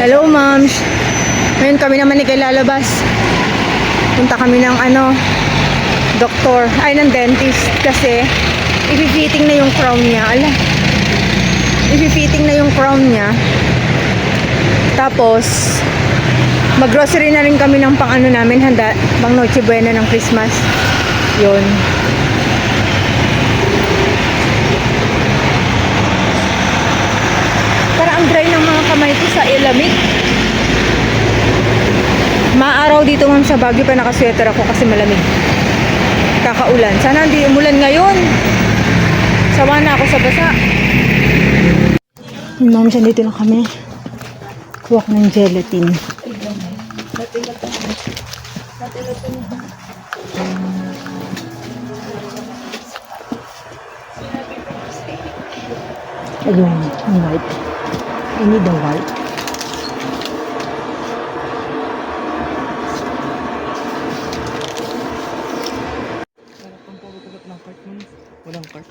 Hello, moms. Ngayon kami naman lalabas. Punta kami ng doktor, ng dentist kasi i-fitting na yung crown niya. I-fitting na yung crown niya. Tapos mag-grocery na rin kami ng pang namin, handa, pang Noche Buena ng Christmas. Yun. Parang ang dry ng mga kamay ko sa ilamig. Maaraw dito ngayon sa Baguio pa nakasweater ako kasi malamig. Kakaulan. Sana hindi umulan ngayon. Sawa na ako sa basa. Ma'am, dito na kami. Kuha ko ng gelatin. Ayun, ang white. I need the white. Walang cart?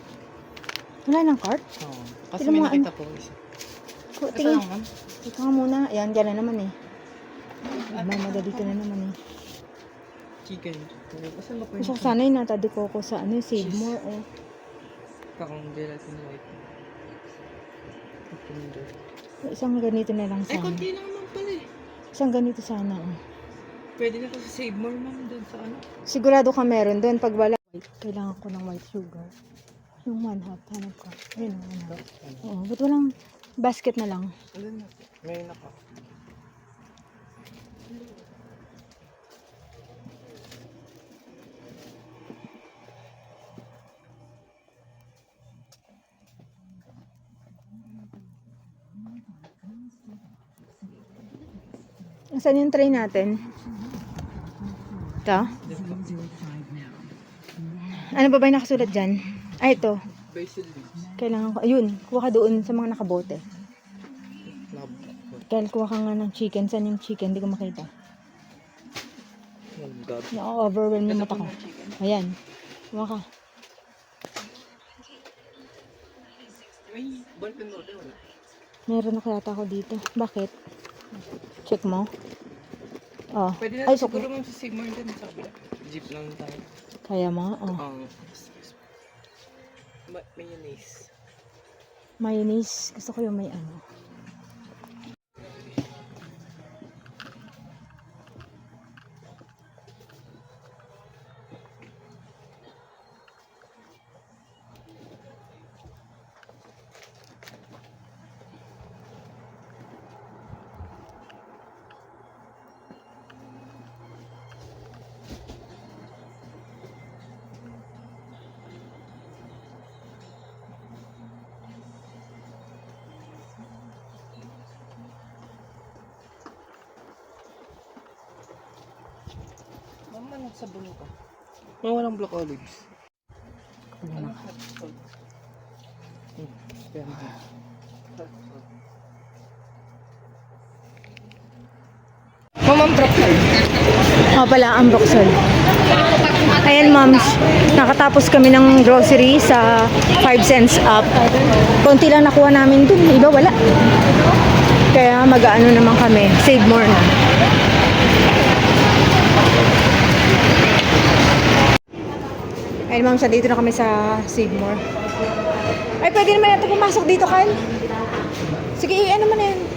Wala ng cart? Oo. Kasi may nakita po isa. Tingin. Ito nga muna. Ayan, dyan na naman eh. Mamadali ka na naman eh. Chicken. Asan ba po Gusto ko sana yung natadi ko sa Save More eh. Kakong gelatin white. Isang ganito na lang sana. Konti lang naman pala eh. Isang ganito sana oh. Pwede na kasi Save More ma'am doon sa Sigurado ka meron doon. Pag wala, kailangan ko ng white sugar. Yung 1/2. Hanap ko. Ayun, Oo, ba't walang basket na lang? May naka. Saan yung tray natin? Ito? Ano ba yung nakasulat dyan? Ito. Basil leaves. Kailangan ko, ayun, kuha ka doon sa mga nakabote. Kaya kuha ka nga ng chicken. Saan yung chicken? Hindi ko makita. Na-overwhelm yung mata ko. Ayan. Kuha ka. Ay, ballpen order wala. Meron ako yata ako dito. Bakit? Check mo. Oh. Pwede na Ay, siguro ma'am sa Save More din sa kabila. Jeep lang tayo. Kaya mo? Oh. Mayonnaise. Mayonnaise. Gusto ko yung may Mama, nagsabon ka. Walang black olives. Mama, broccoli. pala, ang Broxol. Ayan, moms. Nakatapos kami ng grocery sa 5 cents up. Konti lang nakuha namin dun. Iba wala. Kaya mag-ano naman kami. Save More na. Ayun, moms. Dito na kami sa Save More. Ay, pwede naman natin pumasok dito, Kyle. Sige, ano mo na yan.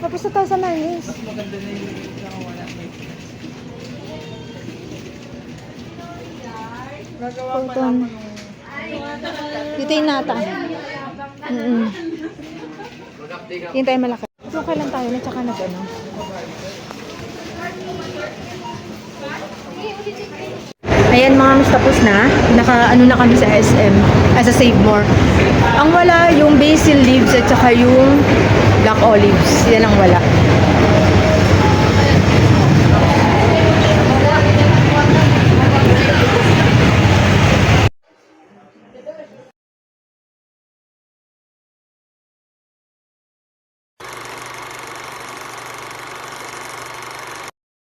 Tapos na tayo sa mayonnaise. Mas maganda na yung nakawala. Gagawa pa naman ng... Dito yung nata. Yung tayo malaki. So, kailan tayo na tsaka nag-ano? Ayan mga miss, tapos na. Naka-ano na kami sa SM. Sa Save More. Ang wala yung basil leaves at saka yung black olives. Yan ang wala.